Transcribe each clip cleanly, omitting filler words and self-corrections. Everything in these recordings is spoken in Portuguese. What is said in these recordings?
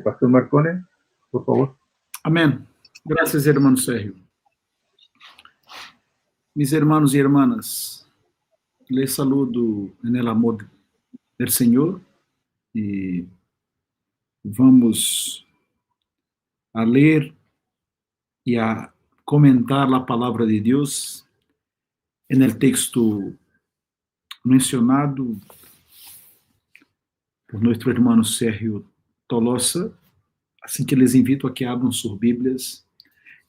Pastor Marcone, por favor. Amén. Gracias, hermano Sergio. Mis hermanos y hermanas, les saludo en el amor del Señor y vamos a leer y a comentar la palabra de Dios en el texto mencionado por nuestro hermano Sergio Tolosa. Así que les invito a que abram sus Biblias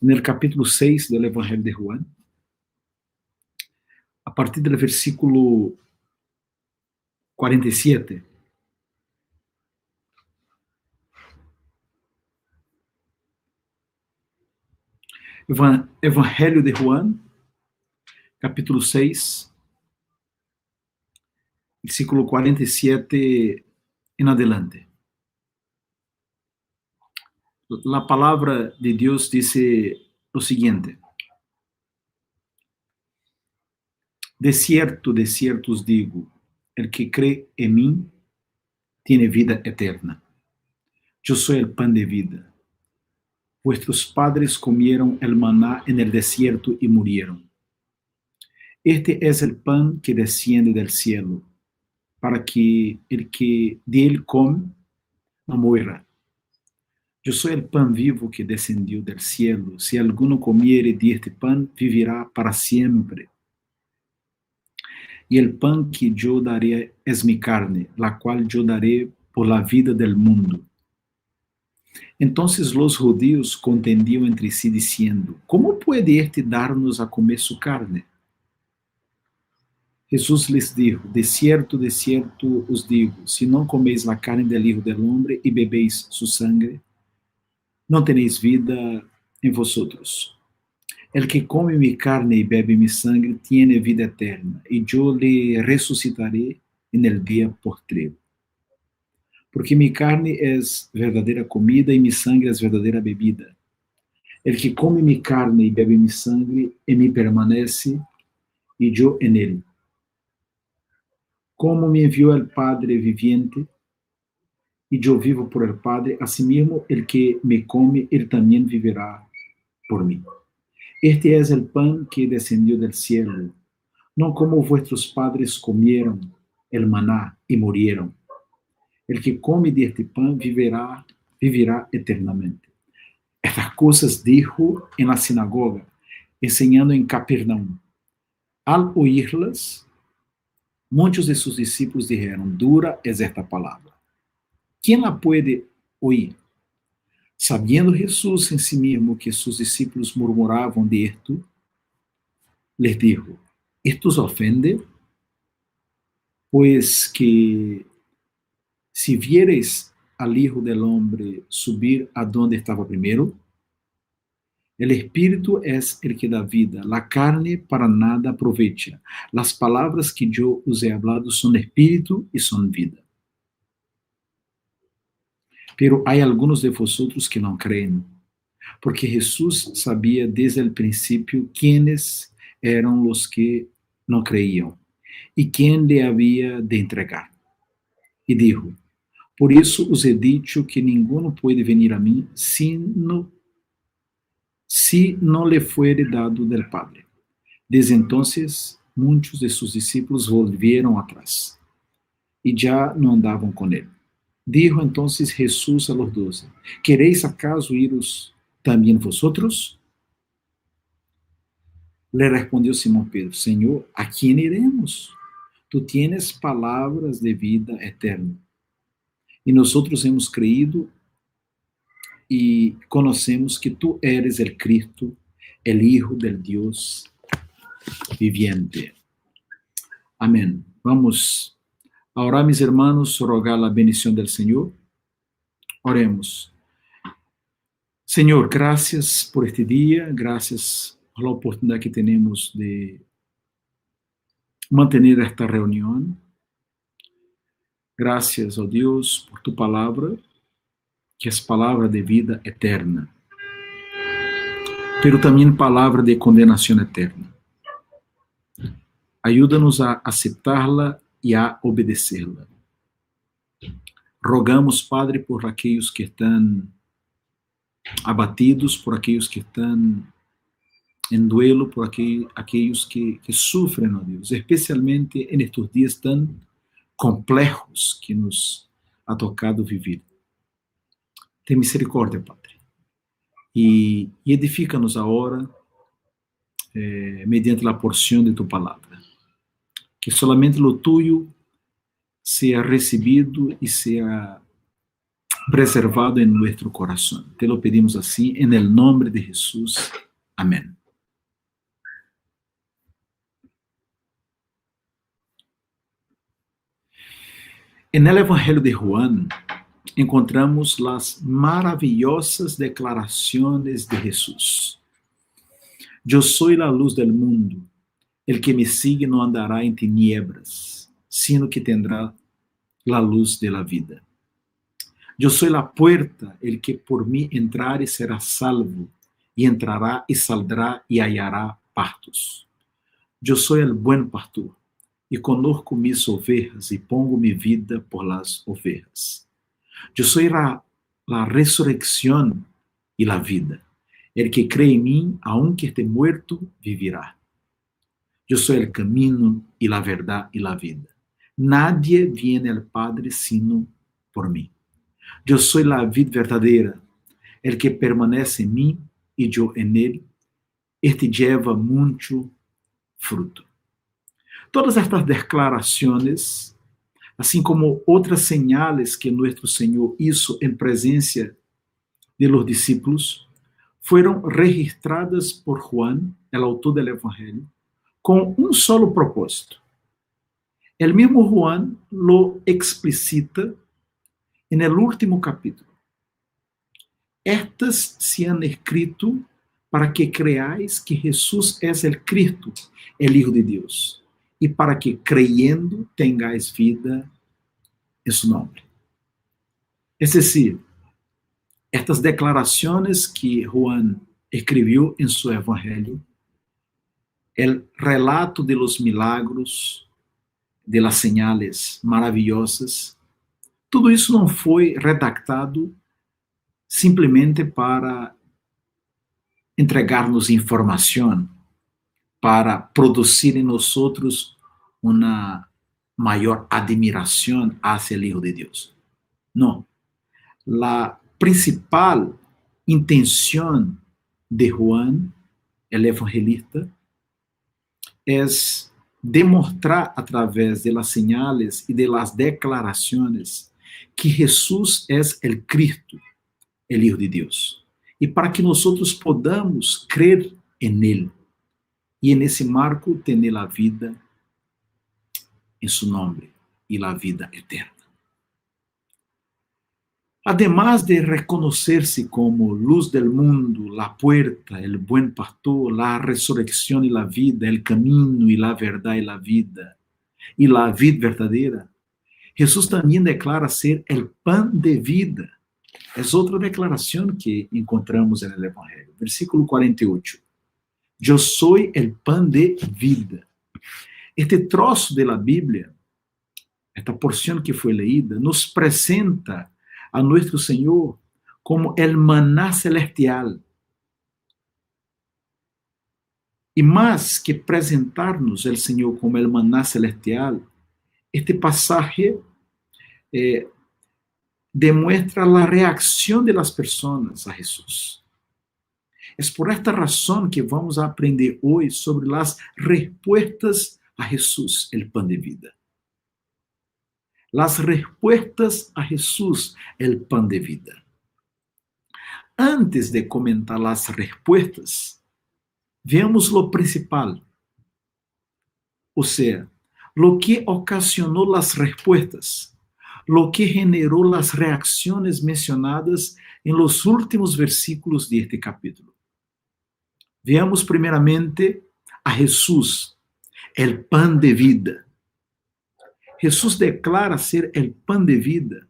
en el capítulo 6 del Evangelio de Juan, a partir del versículo 47. Evangelho de Juan, capítulo 6, versículo 47 en adelante. La palabra de Dios dice lo siguiente: de cierto os digo, el que cree en mí tiene vida eterna. Yo soy el pan de vida. Vuestros padres comieron el maná en el desierto y murieron. Este es el pan que desciende del cielo, para que el que de él come no muera. Yo soy el pan vivo que descendió del cielo. Si alguno comiere de este pan, vivirá para siempre. Y el pan que yo daré es mi carne, la cual yo daré por la vida del mundo. Entonces los judíos contendían entre sí diciendo: ¿Cómo puede este darnos a comer su carne? Jesús les dijo: de cierto os digo, si no coméis la carne del Hijo del Hombre y bebéis su sangre, no tenéis vida en vosotros. El que come mi carne y bebe mi sangre tiene vida eterna, y yo le resucitaré en el día postrero. Porque mi carne es verdadera comida y mi sangre es verdadera bebida. El que come mi carne y bebe mi sangre en mí permanece, y yo en él. Como me envió el Padre viviente, y yo vivo por el Padre, asimismo el que me come, él también vivirá por mí. Este es el pan que descendió del cielo, no como vuestros padres comieron el maná y murieron. El que come de este pan vivirá eternamente. Estas cosas dijo en la sinagoga, enseñando en Capernaum. Al oírlas, muchos de sus discípulos dijeron: dura es esta palabra. ¿Quién la puede oír? Sabiendo Jesús en sí mismo que sus discípulos murmuraban de esto, les dijo: ¿esto os ofende? Pues que si viereis al Hijo del Hombre subir a donde estaba primero, el Espíritu es el que da vida, la carne para nada aprovecha. Las palabras que yo os he hablado son Espíritu y son vida. Pero hay algunos de vosotros que no creen, porque Jesús sabía desde el principio quiénes eran los que no creían y quién le había de entregar. Y dijo: por eso os he dicho que ninguno puede venir a mí si no le fuere dado del Padre. Desde entonces, muchos de sus discípulos volvieron atrás y ya no andaban con él. Dijo entonces Jesús a los 12: ¿queréis acaso iros también vosotros? Le respondió Simón Pedro: Señor, ¿a quién iremos? Tú tienes palabras de vida eterna. Y nosotros hemos creído y conocemos que tú eres el Cristo, el Hijo del Dios viviente. Amén. Vamos a orar, mis hermanos, rogar la bendición del Señor. Oremos. Señor, gracias por este día, gracias por la oportunidad que tenemos de mantener esta reunión. Gracias, oh Dios, por tu palabra, que es palabra de vida eterna, pero también palabra de condenación eterna. Ayúdanos a aceptarla y a obedecerla. Rogamos, Padre, por aquellos que están abatidos, por aquellos que están en duelo, por aquellos que sufren, oh Dios, especialmente en estos días tan complejos que nos ha tocado vivir. Ten misericórdia, Padre, e edifica-nos agora mediante a porção de tu palavra. Que solamente lo tuyo sea recibido e sea preservado en nuestro corazón. Te lo pedimos así, en el nombre de Jesús. Amén. En el Evangelio de Juan encontramos las maravillosas declaraciones de Jesús. Yo soy la luz del mundo. El que me sigue no andará en tinieblas, sino que tendrá la luz de la vida. Yo soy la puerta, el que por mí entrare será salvo, y entrará y saldrá y hallará pastos. Yo soy el buen pastor, y conozco mis ovejas, y pongo mi vida por las ovejas. Yo soy la resurrección y la vida. El que cree en mí, aunque esté muerto, vivirá. Yo soy el camino y la verdad y la vida. Nadie viene al Padre sino por mí. Yo soy la vid verdadera. El que permanece en mí y yo en él, este lleva mucho fruto. Todas estas declaraciones, así como otras señales que nuestro Señor hizo en presencia de los discípulos, fueron registradas por Juan, el autor del Evangelio, con un solo propósito. El mismo Juan lo explicita en el último capítulo. Estas se han escrito para que creáis que Jesús es el Cristo, el Hijo de Dios, y para que creyendo tengáis vida en su nombre. Es decir, estas declaraciones que Juan escribió en su Evangelio, el relato de los milagros, de las señales maravillosas, tudo isso não foi redactado simplesmente para entregar-nos informação, para produzir em nós uma maior admiração hacia o Hijo de Deus. Não. A principal intenção de Juan, el evangelista, é demonstrar através de las señales e de las declarações que Jesús es el Cristo, el Hijo de Dios, e para que nós podamos crer en Él e en ese marco tener la vida en su nombre y la vida eterna. Además de reconocerse como luz del mundo, la puerta, el buen pastor, la resurrección y la vida, el camino y la verdad y la vida verdadera, Jesús también declara ser el pan de vida. Es otra declaración que encontramos en el Evangelio. Versículo 48. Yo soy el pan de vida. Este troço de la Biblia, esta porción que fue leída, nos presenta a nuestro Señor como el maná celestial. E mais que presentar-nos el Senhor como el maná celestial, este pasaje demuestra la reacción de las personas a Jesús. Es por esta razón que vamos a aprender hoy sobre las respuestas a Jesús, el pan de vida. Las respuestas a Jesús, el pan de vida. Antes de comentar las respuestas, veamos lo principal. O sea, lo que ocasionó las respuestas, lo que generó las reacciones mencionadas en los últimos versículos de este capítulo. Veamos primeramente a Jesús, el pan de vida. Jesús declara ser el pan de vida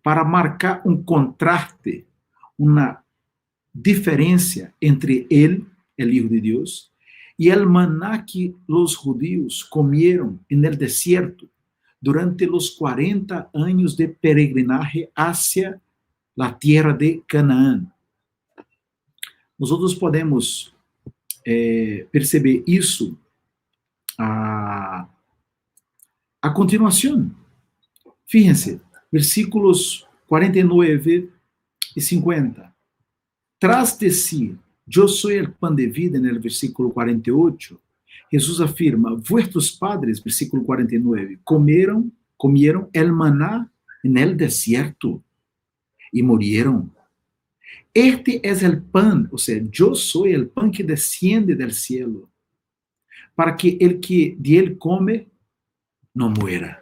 para marcar un contraste, una diferencia entre él, el Hijo de Dios, y el maná que los judíos comieron en el desierto durante los 40 años de peregrinaje hacia la tierra de Canaán. Nosotros podemos perceber isso a continuação. Fíjense, versículos 49 e 50. Tras de si, yo soy el pan de vida, en el versículo 48, Jesús afirma, vuestros padres, versículo 49, comieron el maná en el desierto y murieron. Este es el pan, o sea, yo soy el pan que desciende del cielo, para que el que de él come no muera.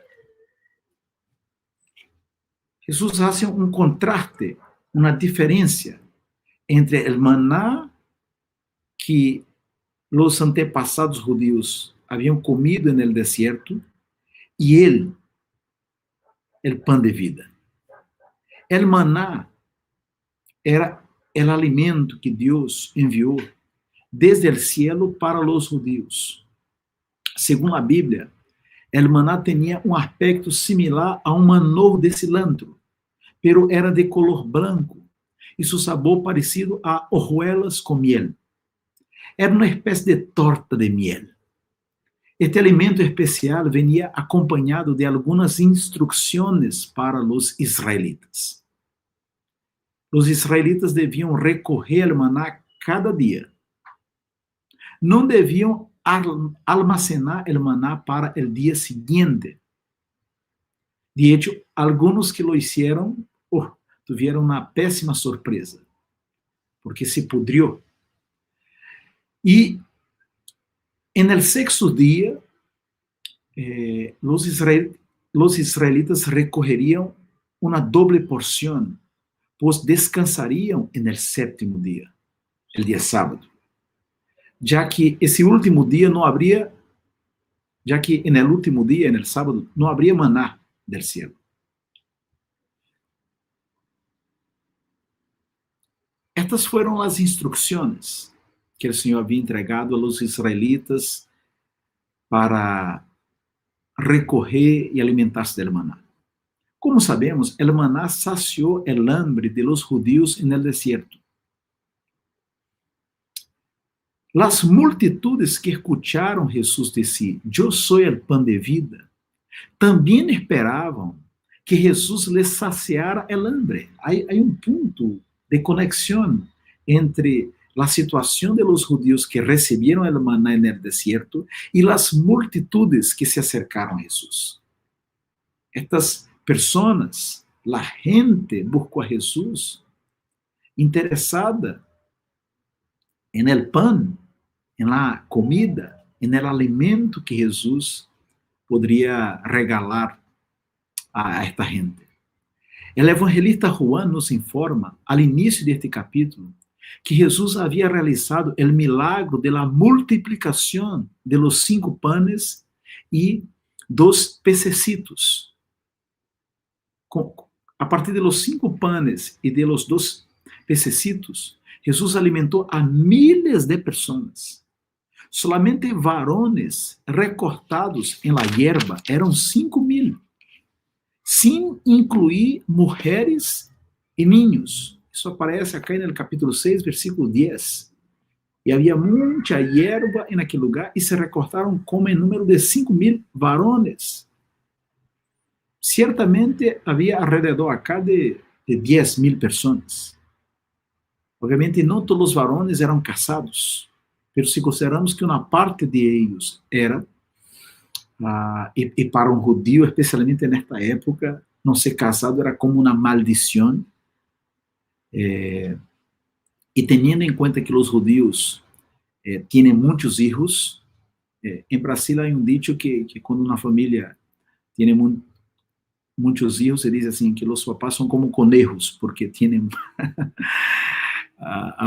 Jesús hace un contraste, una diferencia entre el maná que los antepasados judíos habían comido en el desierto y el pan de vida. El maná era el alimento que Dios envió desde el cielo para los judíos. Según la Biblia, el maná tenía un aspecto similar a un manojo de cilantro, pero era de color blanco y su sabor parecido a hojuelas con miel. Era uma espécie de torta de miel. Este alimento especial venía acompañado de algunas instrucciones para los israelitas. Los israelitas debían recoger el maná cada día. No debían almacenar el maná para el día siguiente. De hecho, algunos que lo hicieron tuvieron una pésima sorpresa, porque se pudrió. Y en el sexto día, los israelitas recogerían una doble porción, pues descansarían en el séptimo día, el día sábado, ya que ese último día no habría, ya que en el último día, en el sábado, no habría maná del cielo. Estas fueron las instrucciones que el Señor había entregado a los israelitas para recoger y alimentarse del maná. Como sabemos, el maná sació el hambre de los judíos en el desierto. Las multitudes que escucharon Jesús decir, yo soy el pan de vida, también esperaban que Jesús les saciara el hambre. Hay un punto de conexión entre la situación de los judíos que recibieron el maná en el desierto y las multitudes que se acercaron a Jesús. Estas personas, la gente buscó a Jesús interesada en el pan, en la comida, en el alimento que Jesús podría regalar a esta gente. El evangelista Juan nos informa, al inicio de este capítulo, que Jesús había realizado el milagro de la multiplicación de los 5 panes y 2 pececitos. A partir de los 5 panes y de los 2 pececitos, Jesús alimentó a miles de personas. Solamente varones recortados en la hierba eram 5.000, sin incluir mujeres e niños. Isso aparece acá no capítulo 6, versículo 10. E havia muita hierba em aquele lugar e se recortaram como em número de 5.000 varones. Certamente havia alrededor acá de 10.000 pessoas. Obviamente não todos os varones eram casados, mas se consideramos que uma parte de eles era, e para um judío, especialmente nesta época, não ser casado era como uma maldição. E teniendo em conta que os judíos têm muitos filhos, em Brasil há um dicho que quando uma família tem muitos filhos, se diz assim, que os papás são como conejos, porque têm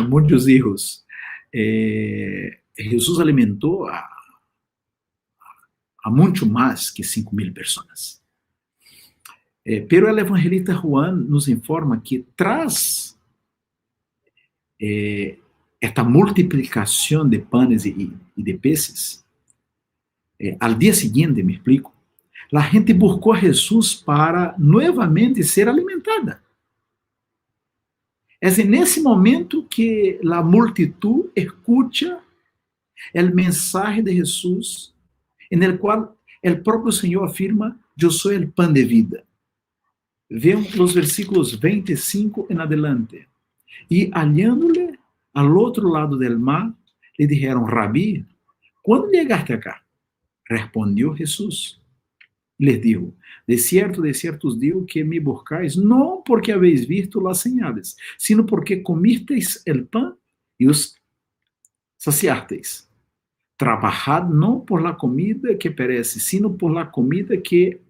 muitos filhos. Jesus alimentou a muito mais que 5.000 pessoas. Pero el evangelista Juan nos informa que tras esta multiplicación de panes y de peces, al día siguiente, me explico, La gente buscó a Jesús para nuevamente ser alimentada. Es en ese momento que la multitud escucha el mensaje de Jesús, en el cual el propio Señor afirma: yo soy el pan de vida. Vean los versículos 25 en adelante. Y hallándole al otro lado del mar, le dijeron: Rabí, ¿cuándo llegaste acá? Respondió Jesús. Les dijo: de cierto os digo que me buscáis, no porque habéis visto las señales, sino porque comisteis el pan y os saciasteis. Trabajad no por la comida que perece, sino por la comida que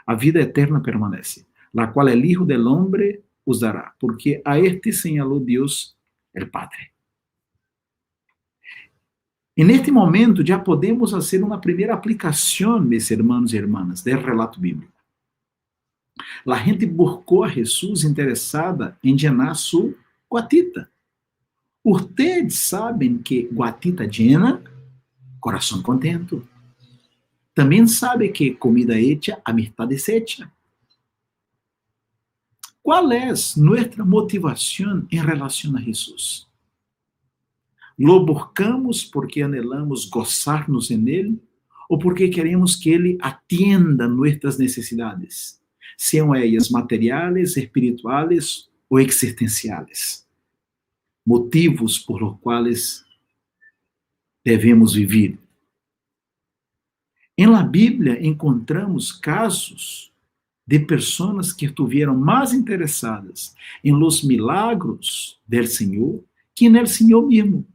a vida eterna permanece, la cual el Hijo del Hombre os dará, porque a este señaló Dios el Padre. En este momento ya podemos hacer una primera aplicación, mis hermanos y hermanas, del relato bíblico. La gente buscou a Jesús interessada em llenar su guatita. Ustedes sabem que guatita llena, coração contento. Também sabe que comida hecha, amistad deshecha. Qual é nossa motivação em relação a Jesus? Lo buscamos porque anhelamos gozar-nos en Ele ou porque queremos que Ele atienda nossas necessidades, sejam elas materiais, espirituais ou existenciais? Motivos por los quais devemos viver. Em la Bíblia encontramos casos de pessoas que estiveram mais interessadas em los milagros del Senhor que en el Senhor mesmo.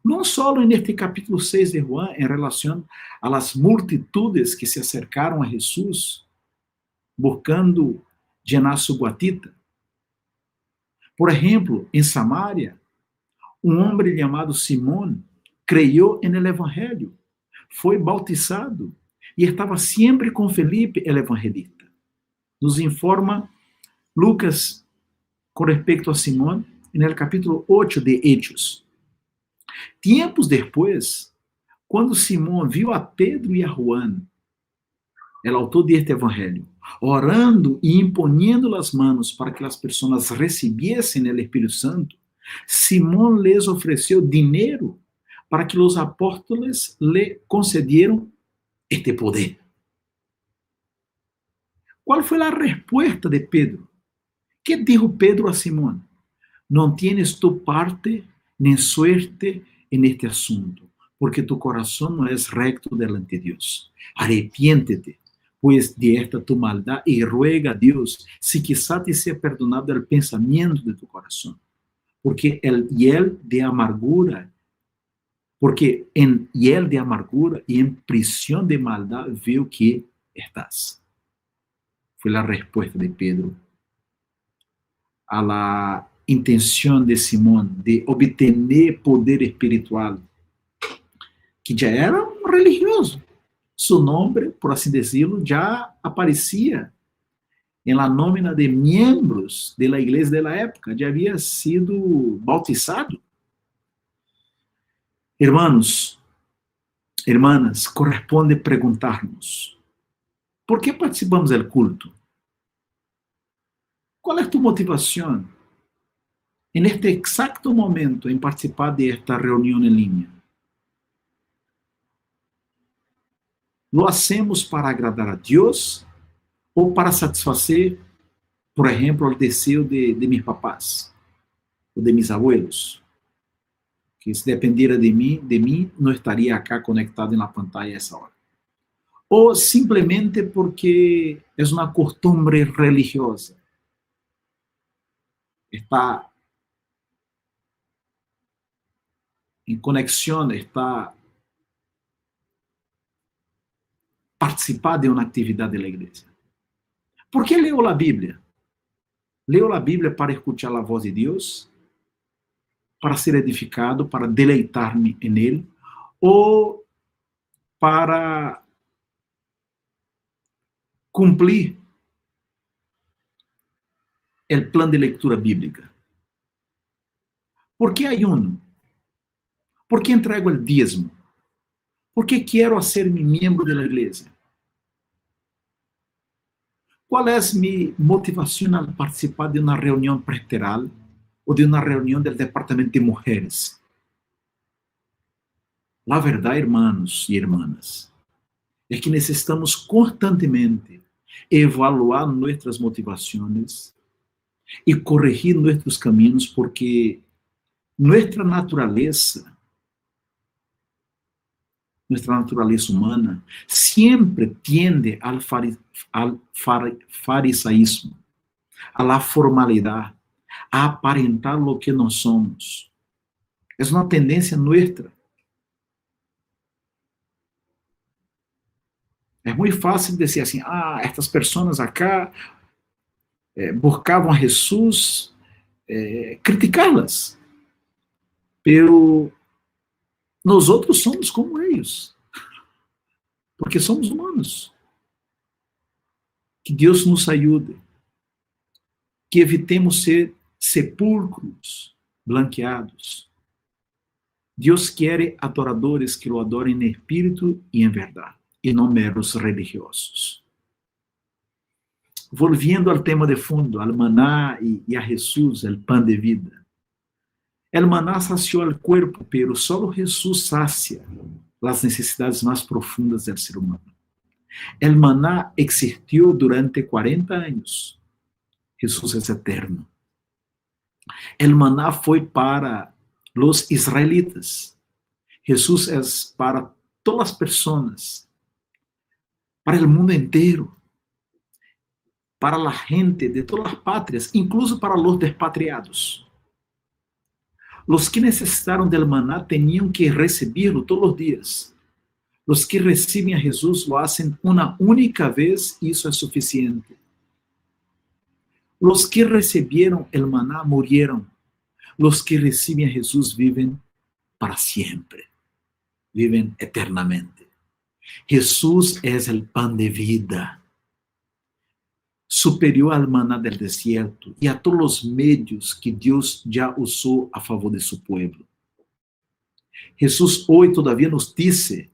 Não só neste capítulo 6 de Juan, em relação a las multitudes que se acercaram a Jesus, buscando llenar su guatita. Por exemplo, em Samaria, um homem chamado Simón creyó en el Evangelho, foi bautizado e estava sempre com Felipe, el evangelista. Nos informa Lucas com respeito a Simón, no capítulo 8 de Hechos. Tempos depois, quando Simão viu a Pedro e a Juan, o autor deste evangelho, orando e imponiendo as mãos para que as pessoas recebiessem o Espírito Santo, Simão lhes ofereceu dinheiro para que os apóstoles lhe concedieran este poder. Qual foi a resposta de Pedro? Que dijo Pedro a Simão? Não tienes tu parte nem suerte en este asunto, porque tu corazón no es recto delante de Dios. Arrepiéntete, pues, de esta tu maldad y ruega a Dios si quizá te sea perdonado el pensamiento de tu corazón. Porque el hiel de amargura, y en prisión de maldad veo que estás. Fue la respuesta de Pedro a la intenção de Simón de obter poder espiritual, que já era um religioso. Su nome, por assim decirlo, já aparecia em la nómina de miembros de la igreja de la época, já havia sido bautizado. Hermanos, hermanas, corresponde perguntar-nos: por que participamos do culto? Qual é tu motivação en este exacto momento en participar de esta reunión en línea? ¿Lo hacemos para agradar a Dios o para satisfacer, por ejemplo, el deseo de mis papás o de mis abuelos? Que si dependiera de mí, no estaría acá conectado en la pantalla a esa hora. O simplemente porque es una costumbre religiosa. Está em conexão, está participar de uma atividade da igreja. Por que leu a Bíblia? Leu a Bíblia para escutar a voz de Deus, para ser edificado, para deleitar-me em Ele, ou para cumprir o plano de leitura bíblica? Por que ayuno? ¿Por qué entrego el diezmo? ¿Por qué quiero hacerme miembro de la iglesia? ¿Cuál es mi motivación al participar de una reunión preteral o de una reunión del departamento de mujeres? La verdad, hermanos y hermanas, es que necesitamos constantemente evaluar nuestras motivaciones y corregir nuestros caminos, porque nuestra naturaleza humana siempre tiende al farisaísmo, a la formalidad, a aparentar lo que no somos. Es una tendencia nuestra. É muito fácil dizer assim, estas pessoas acá buscavam a Jesus, criticá-las, pero nós outros somos como eles, porque somos humanos. Que Deus nos ajude, que evitemos ser sepulcros blanqueados. Deus quer adoradores que o adorem em espírito e em verdade, e não meros religiosos. Volviendo al tema de fundo, al maná y a Jesús, el pan de vida. El maná sació al cuerpo, pero solo Jesús sacia las necesidades más profundas del ser humano. El maná existió durante 40 años. Jesús es eterno. El maná foi para los israelitas. Jesús es para todas las personas, para el mundo entero, para la gente de todas las patrias, incluso para los despatriados. Los que necesitaron del maná tenían que recibirlo todos los días. Los que reciben a Jesús lo hacen una única vez y eso es suficiente. Los que recibieron el maná murieron. Los que reciben a Jesús viven para siempre. Viven eternamente. Jesús es el pan de vida, superior al maná del desierto y a todos los medios que Dios ya usó a favor de su pueblo. Jesús hoy todavía nos dice,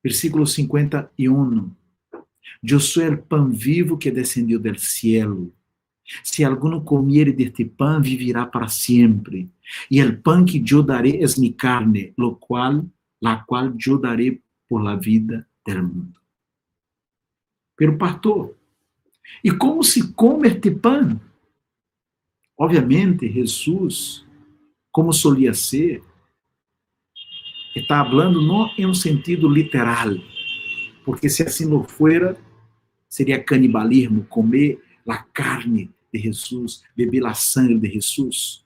versículo 51, yo soy el pan vivo que descendió del cielo. Si alguno comiere de este pan, vivirá para siempre. Y el pan que yo daré es mi carne, la cual yo daré por la vida del mundo. Pero pastor, e como se come este pão? Obviamente, Jesus, como solia ser, está falando não em um sentido literal, porque se assim não fuera, seria canibalismo, comer a carne de Jesus, beber a sangue de Jesus.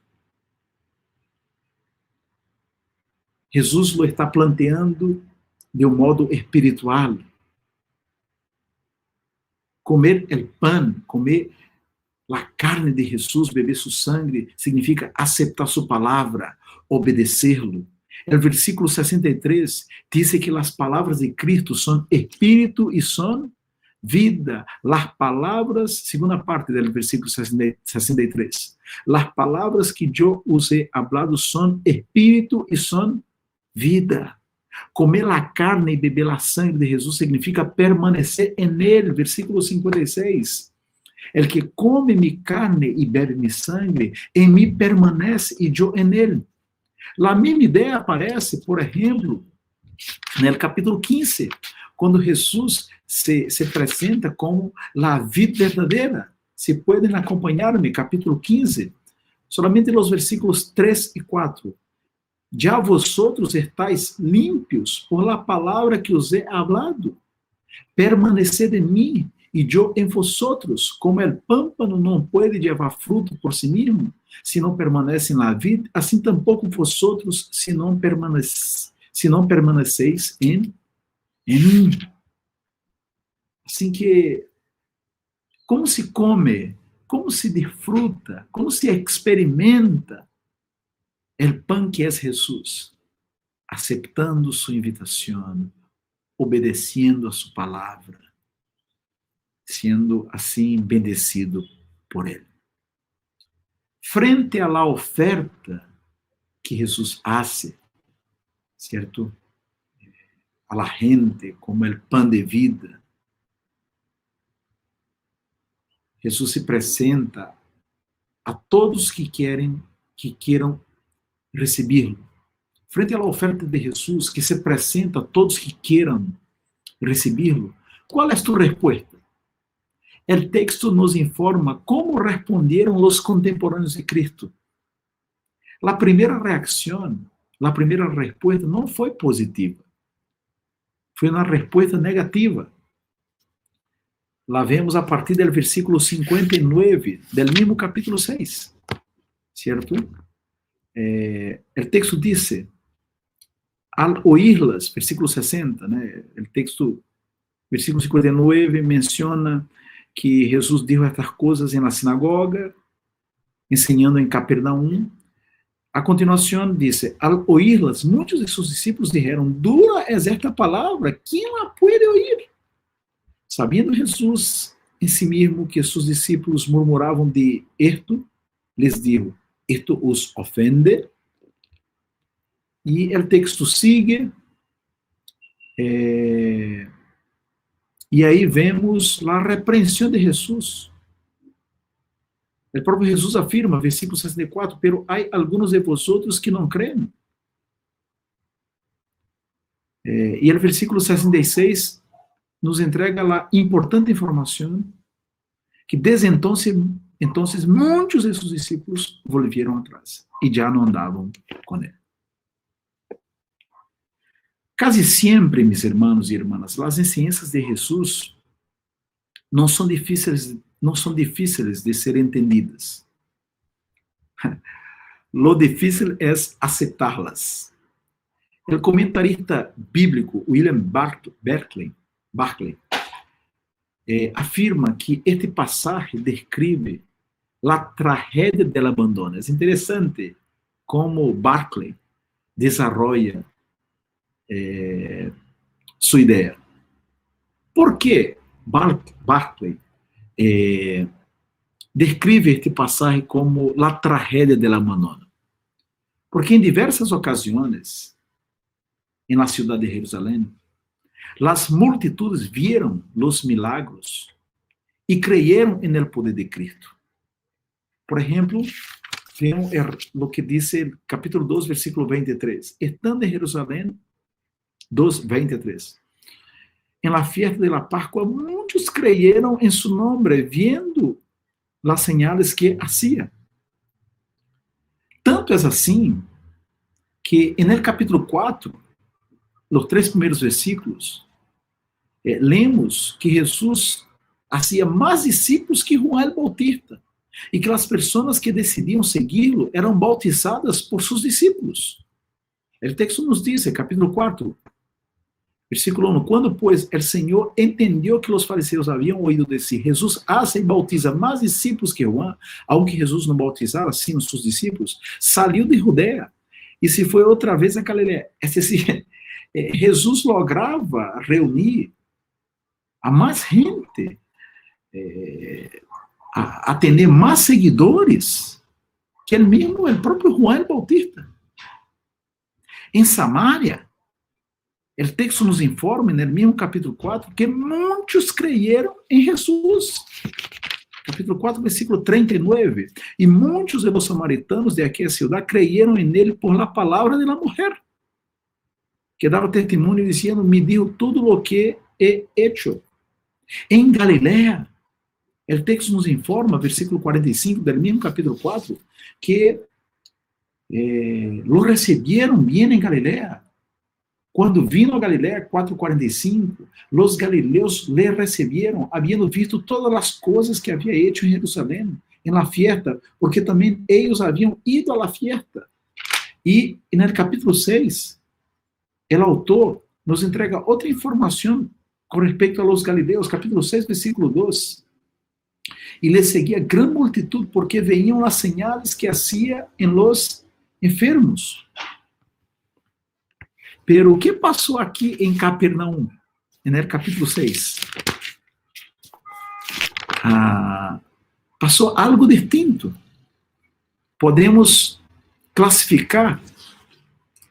Jesus lo está planteando de um modo espiritual. Comer el pan, comer a carne de Jesus, beber su sangre, significa aceptar su palavra, obedecerlo. El versículo 63 dice que las palabras de Cristo son espíritu y son vida. Las palabras, segunda parte del versículo 63, las palabras que yo os he hablado son espíritu y son vida. Comer a carne e beber a sangue de Jesus significa permanecer em ele. Versículo 56. El que come mi carne e bebe mi sangue, em mim permanece e eu em ele. A mesma ideia aparece, por exemplo, no capítulo 15, quando Jesus se apresenta como a vida verdadeira. Se podem acompanhar-me, capítulo 15, solamente os versículos 3 e 4. Já vosotros estáis limpios por la palavra que os he hablado. Permaneced em mim e eu em vosotros, como el pámpano não pode levar fruto por si mesmo, se não permanece na vida, assim tampouco vosotros, se não permaneceis em mim. Assim que, como se come, como se desfruta, como se experimenta el pan que es Jesús, aceptando su invitación, obedeciendo a su palabra, siendo así bendecido por él. Frente a la oferta que Jesús hace, ¿cierto? A la gente como el pan de vida, Jesús se presenta a todos que quieran recibirlo. Frente à oferta de Jesús, que se presenta a todos que quieran recibirlo, ¿cuál es tu respuesta? El texto nos informa cómo respondieron los contemporáneos de Cristo. La primera reacción, la primera respuesta no fue positiva. Foi uma resposta negativa. La vemos a partir do versículo 59 del mesmo capítulo 6, ¿cierto? El texto dice, al oírlas, versículo 60, né? El texto, versículo 59, menciona que Jesus dijo estas coisas na sinagoga, ensinando em Capernaum. A continuação dice, al oírlas, muitos de seus discípulos dijeron, dura es esta palavra, ¿quién la puede oír? Sabendo Jesus em si mesmo que seus discípulos murmuravam de esto, les dijo, esto os ofende? E o texto sigue, e aí vemos a repreensão de Jesus. O próprio Jesus afirma, versículo 64, pero hay algunos de vosotros que não creem. E o versículo 66 nos entrega a importante informação que desde entonces muitos de seus discípulos volvieron atrás e já não andavam com ele. Casi sempre, mis hermanos e hermanas, as enseñanzas de Jesus não são difíceis de ser entendidas. Lo difícil é aceptá-las. O comentarista bíblico William Barclay afirma que este pasaje describe a tragédia do abandono. É interessante como Barclay desarrolla sua ideia. Por que Barclay descreve este pasaje como a tragédia do abandono? Porque em diversas ocasiões, na cidade de Jerusalém, as multitudes vieram os milagros e creyeron en el poder de Cristo. Por exemplo, vemos o que diz o capítulo 2, versículo 23. Estando em Jerusalém, 2:23. En la fiesta de la Pascua, muitos creyeron en su nombre, viendo las señales que hacía. Tanto é assim que en el capítulo 4, los 3 primeiros versículos, lemos que Jesus hacía mais discípulos que Juan el Bautista, e que as pessoas que decidiam segui-lo eram bautizadas por seus discípulos. O texto nos diz, capítulo 4, versículo 1, quando, pois, o Senhor entendeu que os fariseus haviam ouído de si, Jesus hace e bautiza mais discípulos que Juan, aunque Jesus não bautizara assim os seus discípulos, saiu de Judeia e se foi outra vez a Galileia. É decir, Jesus lograva reunir a mais gente, a ter mais seguidores que o próprio Juan el Bautista. Em Samaria, o texto nos informa, no mesmo capítulo 4, que muitos creyeron em Jesus. Capítulo 4, versículo 39. E muitos de los samaritanos de aquela cidade creyeron en ele por la palavra de la mujer, que dava testemunho dizendo, me dijo tudo lo que he hecho. Em Galileia, o texto nos informa, versículo 45, do mesmo capítulo 4, que lo recebieron bien em Galileia. Quando vino a Galileia, 4:45, os galileus le recebieron, havendo visto todas as coisas que havia hecho em Jerusalém, em la fiesta, porque também eles haviam ido a la fiesta. E no capítulo 6, o autor nos entrega outra informação com respeito a los galileus, capítulo 6, versículo 2. E lhe seguia grande multitud, porque veíam as señales que hacía en los enfermos. Pero o que passou aqui em Capernaum, no capítulo 6? Passou algo distinto. Podemos classificar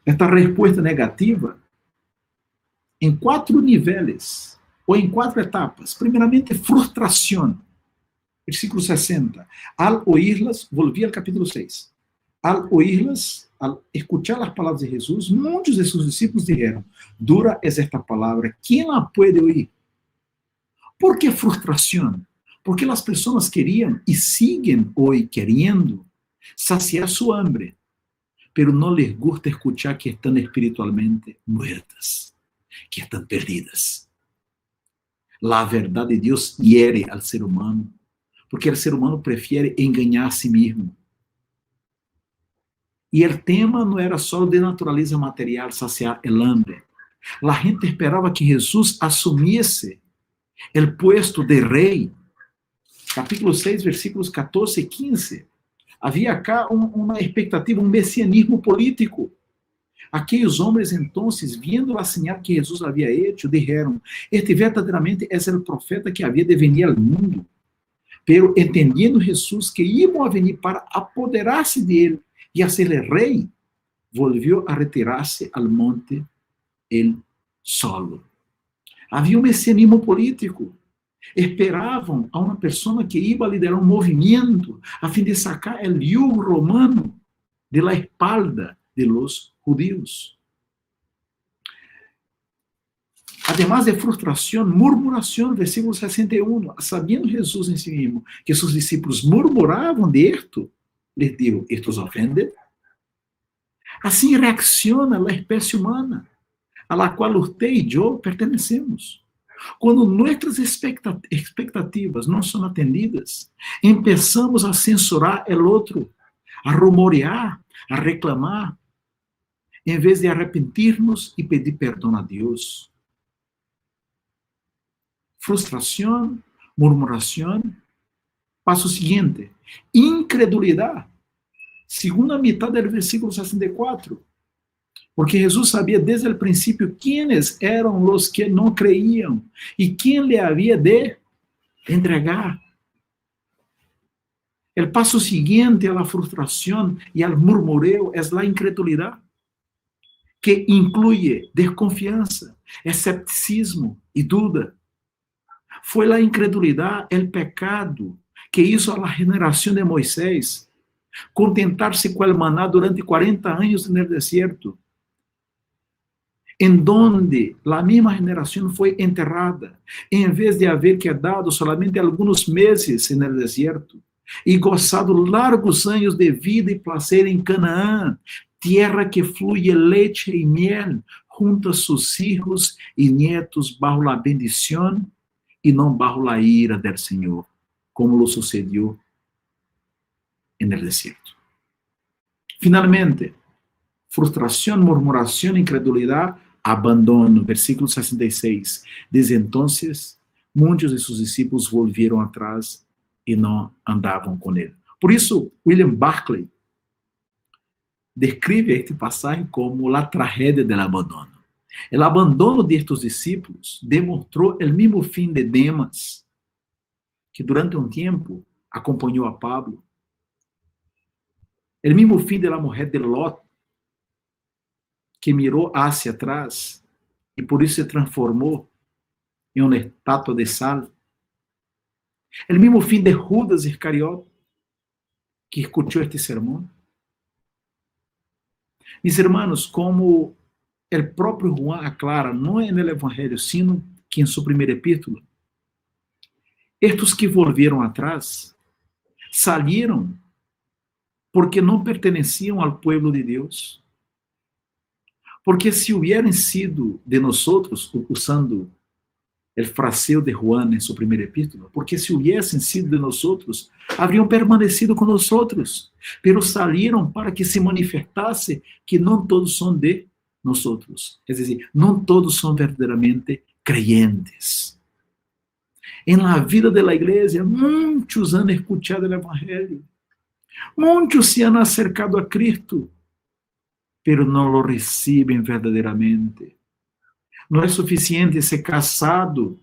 esta resposta negativa em 4 níveis, ou em 4 etapas. Primeiramente, frustração. Versículo 60. Al oírlas, volví al capítulo 6. Al oírlas, al escuchar las palabras de Jesús, muchos de sus discípulos dijeron, dura es esta palabra, ¿quién la puede oír? ¿Por qué frustración? Porque las personas querían y siguen hoy queriendo saciar su hambre, pero no les gusta escuchar que están espiritualmente muertas, que están perdidas. La verdad de Dios hiere al ser humano, porque el ser humano prefiere engañar a sí mismo. E o tema não era só de natureza material, saciar el hambre. A gente esperava que Jesus assumisse o puesto de rei. Capítulo 6, versículos 14 e 15. Havia acá uma expectativa, um messianismo político. Aqueles homens, então, vendo a señal que Jesus havia hecho, disseram, este verdadeiramente é o profeta que havia de venir ao mundo. Pero entendendo Jesus que iam a venir para apoderar-se dele, e a ser rei, volvió a retirarse al monte el solo. Havia um messianismo político. Esperavam a uma pessoa que ia liderar um movimento a fim de sacar o yugo romano de la espalda de los judíos. Además de frustração, murmuração, versículo 61. Sabendo Jesus em si mesmo que seus discípulos murmuravam de esto, les digo, esto os ofende? Assim reacciona a espécie humana, a la qual usted e eu pertenecemos. Quando nossas expectativas não são atendidas, começamos a censurar o outro, a rumorear, a reclamar, em vez de arrepentir-nos e pedir perdão a Deus. Frustração, murmuração. Passo seguinte, incredulidade. Segunda metade do versículo 64. Porque Jesus sabia desde o princípio quienes eram os que não creiam e quem lhe havia de entregar. O passo seguinte a la frustração e al murmureo é a incredulidade, que inclui desconfiança, escepticismo e dúvida. Foi a incredulidade, o pecado, que hizo a la generação de Moisés contentar-se com o maná durante 40 anos no deserto, em donde a mesma geração foi enterrada, em vez de haver quedado solamente alguns meses no deserto e gozado largos anos de vida e prazer em Canaã, terra que fluye leite e miel, junto a seus filhos e nietos bajo a bendição e não bajo a ira del Senhor, como lo sucedió en el desierto. Finalmente, frustração, murmuração, incredulidade, abandono. Versículo 66. Desde entonces, muitos de seus discípulos volvieron atrás e não andavam com ele. Por isso, William Barclay descreve este passagem como a tragédia do abandono. O abandono de estes discípulos demonstrou o mesmo fim de Demas, que durante um tempo acompanhou a Pablo. O mesmo fim da mulher de Lot, que mirou hacia atrás e por isso se transformou em uma estátua de sal. O mesmo fim de Judas Iscariote, que escutou este sermão. Mis hermanos, como o próprio Juan aclara, não é no Evangelho, sino que em sua primeira epístola, estes que volvieron atrás salieron porque não perteneciam ao pueblo de Deus. Porque se hubieran sido de nosotros, usando o fraseo de Juan em sua primeira epístola, porque se hubiesen sido de nosotros, habrían permanecido con nosotros, pero salieron para que se manifestase que não todos são de nosotros. Es decir, não todos são verdadeiramente creyentes. En la vida de la iglesia, muitos han escuchado el Evangelio, muitos se han acercado a Cristo, pero não lo recebem verdadeiramente. Não é suficiente ser casado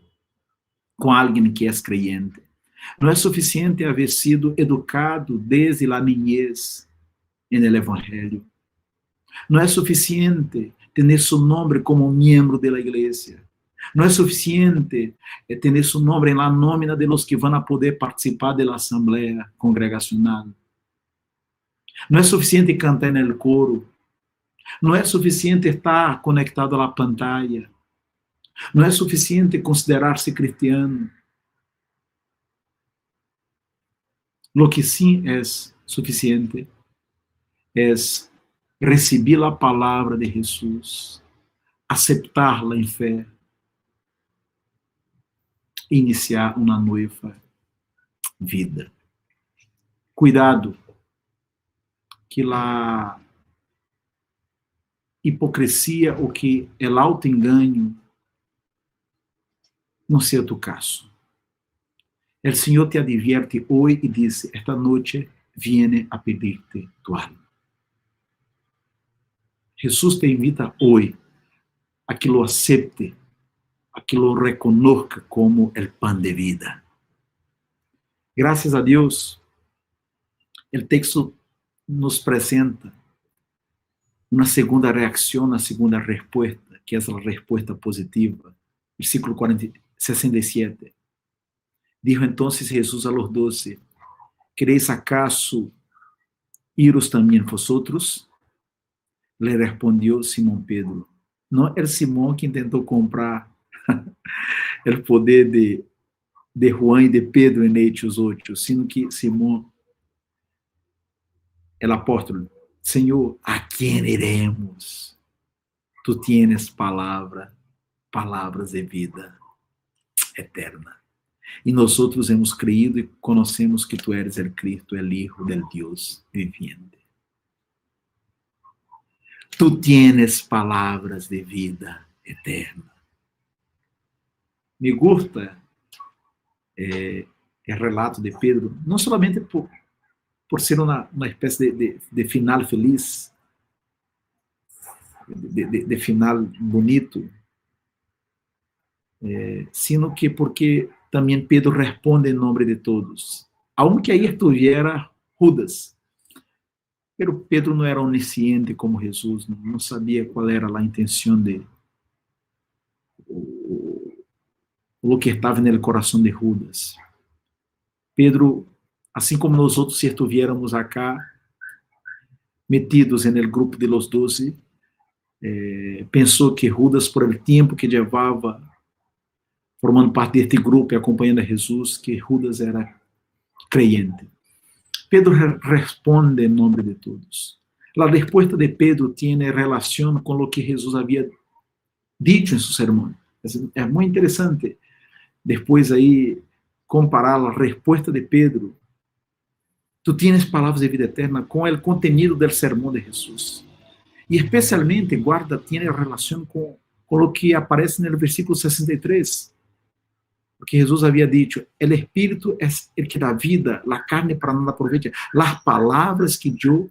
com alguém que é creyente. Não é suficiente haver sido educado desde a niñez en el Evangelio. Não é suficiente ter seu nome como membro da igreja. No es suficiente tener su nombre en la nómina de los que van a poder participar de la asamblea congregacional. No es suficiente cantar en el coro. No es suficiente estar conectado a la pantalla. No es suficiente considerarse cristiano. Lo que sí es suficiente es recibir la palabra de Jesús, aceptarla en fe, iniciar una nueva vida. Cuidado, que la hipocrisia ou que o autoengano não seja tu caso. O Senhor te advierte hoje e diz: esta noite viene a pedir-te tu alma. Jesus te invita hoje a que lo acepte, a que lo reconozca como o pan de vida. Graças a Deus, o texto nos apresenta uma segunda reação, uma segunda resposta, que é a resposta positiva. Versículo 67. Dijo entonces Jesús a los 12, ¿queréis acaso iros también vosotros? Le respondió Simón Pedro. No el Simón que intentó comprar el poder de Juan y de Pedro en Hechos 8, sino que Simón, el apóstol, Señor, ¿a quién iremos? Tú tienes palabras de vida eterna. E nós hemos creído e conhecemos que tu eres el Cristo, el Hijo del Dios viviente. Tu tienes palavras de vida eterna. Me gusta o relato de Pedro, não somente por ser uma espécie de final feliz, de final bonito, sino que porque também Pedro responde em nome de todos, aunque aí estuviera Judas. Pero Pedro não era onisciente como Jesus, não sabia qual era a intenção de o que estava no coração de Judas. Pedro, assim como nós outros, se estuviéramos acá metidos no grupo de los 12, pensou que Judas, por el tempo que levava formando parte deste grupo e acompanhando a Jesus, que Judas era creyente. Pedro responde em nome de todos. A resposta de Pedro tem relação com o que Jesus havia dito em seu sermão. É muito interessante depois aí comparar a resposta de Pedro. Tu tienes palavras de vida eterna com o contenido do sermão de Jesus. E especialmente guarda, tem relação com o que aparece no versículo 63. Porque Jesus havia dito, el Espírito é el que dá vida, la carne para nada aproveita. Las palavras que eu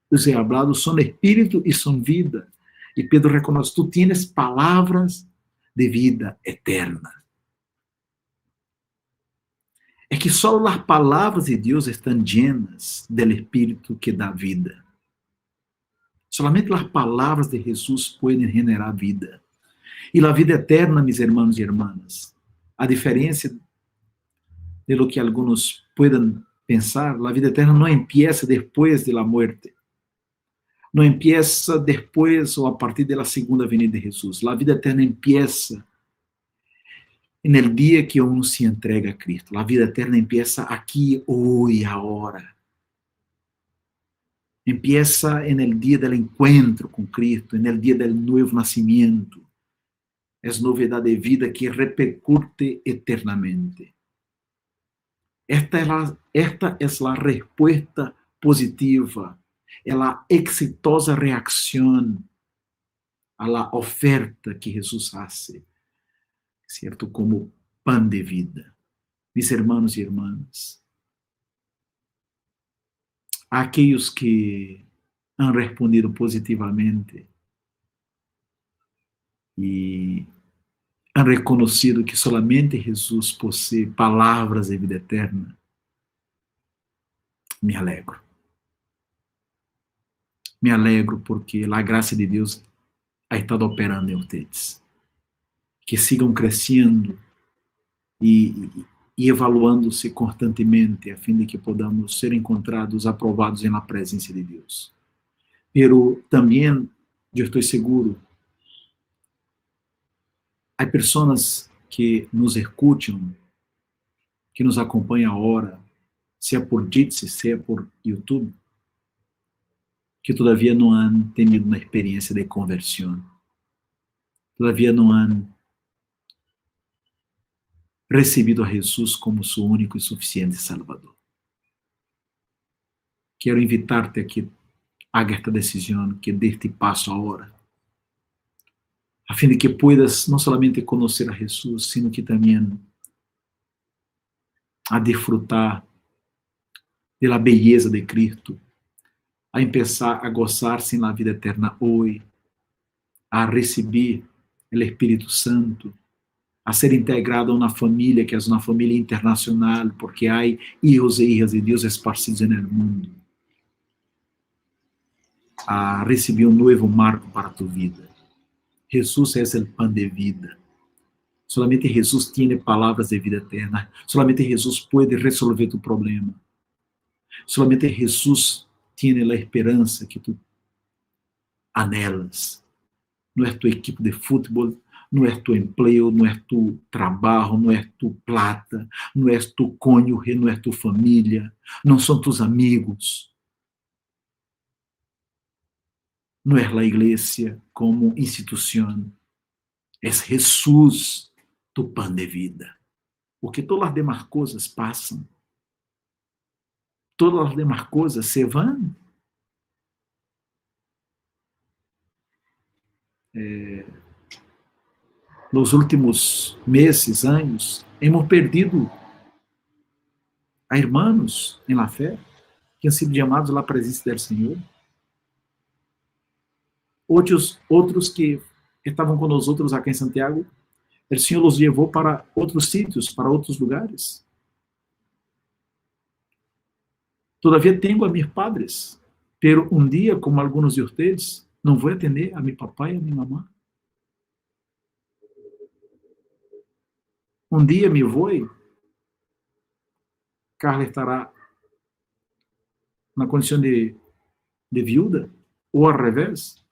os he hablado são Espírito e são vida. E Pedro reconhece, tu tienes palavras de vida eterna. É que só as palavras de Deus estão llenas del Espírito que dá vida. Solamente as palavras de Jesus podem generar vida. E a vida eterna, mis hermanos e hermanas, a diferença de lo que alguns puedan pensar, a vida eterna não empieza depois de la muerte. Não empieza depois ou a partir da segunda venida de Jesus. A vida eterna empieza no dia que uno se entrega a Cristo. A vida eterna empieza aqui, hoje, agora. Empieza no dia do encontro com Cristo, no dia do novo nascimento. É novidade de vida que repercute eternamente. Esta é a resposta positiva, é a exitosa reação à oferta que Jesus faz, certo? Como pan de vida. Mis hermanos e irmãs, aqueles que han respondido positivamente e han reconhecido que solamente Jesus possui palavras de vida eterna, me alegro. Me alegro porque a graça de Deus ha estado operando em vocês. que sigam crescendo e evaluando-se constantemente, a fim de que podamos ser encontrados aprovados na presença de Deus. Pero também, eu estou seguro, há pessoas que nos escutam, que nos acompanham agora, seja por Jitsi, seja por YouTube, que todavia não han tenido uma experiência de conversão, todavia não han recebido a Jesus como seu único e suficiente Salvador. Quero invitar-te a que haga esta decisão, que dê este passo agora, a fim de que puedas não somente conhecer a Jesus, sino que também a desfrutar da beleza de Cristo, a empezar a gozar-se na vida eterna hoje, a receber o Espírito Santo, a ser integrado a uma família que é uma família internacional, porque há filhos e hijas de Deus esparcidos no mundo, a receber um novo marco para tu vida. Jesus é o pão de vida. Solamente Jesus tem palavras de vida eterna. Solamente Jesus pode resolver tu problema. Solamente Jesus tem a esperança que tu anhelas. Não é tu equipe de futebol, não é tu emprego, não é tu trabalho, não é tu plata, não é tu cônjuge, não é tu família, não são tus amigos. Não é a igreja como instituição. É Jesus, tu pão de vida. Porque todas as demais coisas passam. Todas as demais coisas se vão. Nos últimos meses, anos, hemos perdido a irmãos em la fé, que han sido chamados à presença do Senhor. Outros que estavam com nós outros aqui em Santiago, o Senhor os levou para outros sítios, para outros lugares. Todavia tenho a meus padres, pero um dia, como alguns de vocês, não vou atender a meu papai e a minha mamãe. Um dia me vou, Carla estará na condição de viúva, ou ao revés.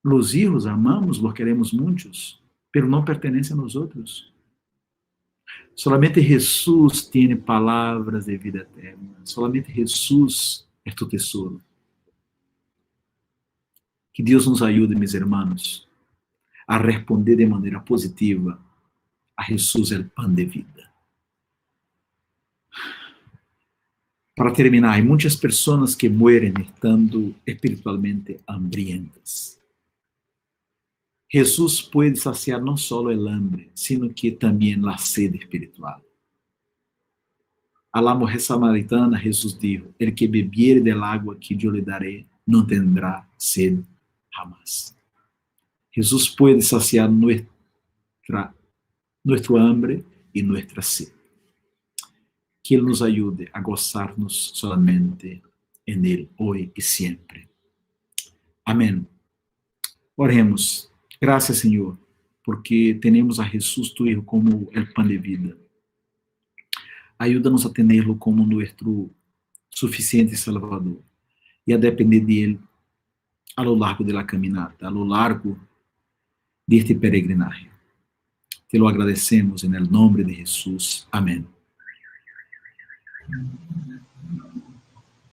Los hijos amamos, los queremos muitos, pero não pertencem a nós outros. Solamente Jesus tem palavras de vida eterna. Solamente Jesus é tu tesouro. Que Deus nos ajude, meus irmãos, a responder de maneira positiva a Jesus, o pão de vida. Para terminar, há muitas pessoas que morrem estando espiritualmente hambrientas. Jesus pode saciar não só o hambre, sino que também a sede espiritual. A la mujer samaritana, Jesus disse: "El que bebiere del agua que eu lhe daré, não tendrá sede jamás." Jesus pode saciar nuestro hambre e nuestra sede. Que Ele nos ajude a gozar-nos solamente en Él, hoy e sempre. Amém. Oremos. Graças, Senhor, porque temos a Jesus, tu Hijo, como o pão de vida. Ajuda-nos a tê-lo como nosso suficiente Salvador e a depender de Ele a lo largo da caminhada, a lo largo deste peregrinaje. Te lo agradecemos em nome de Jesus. Amém.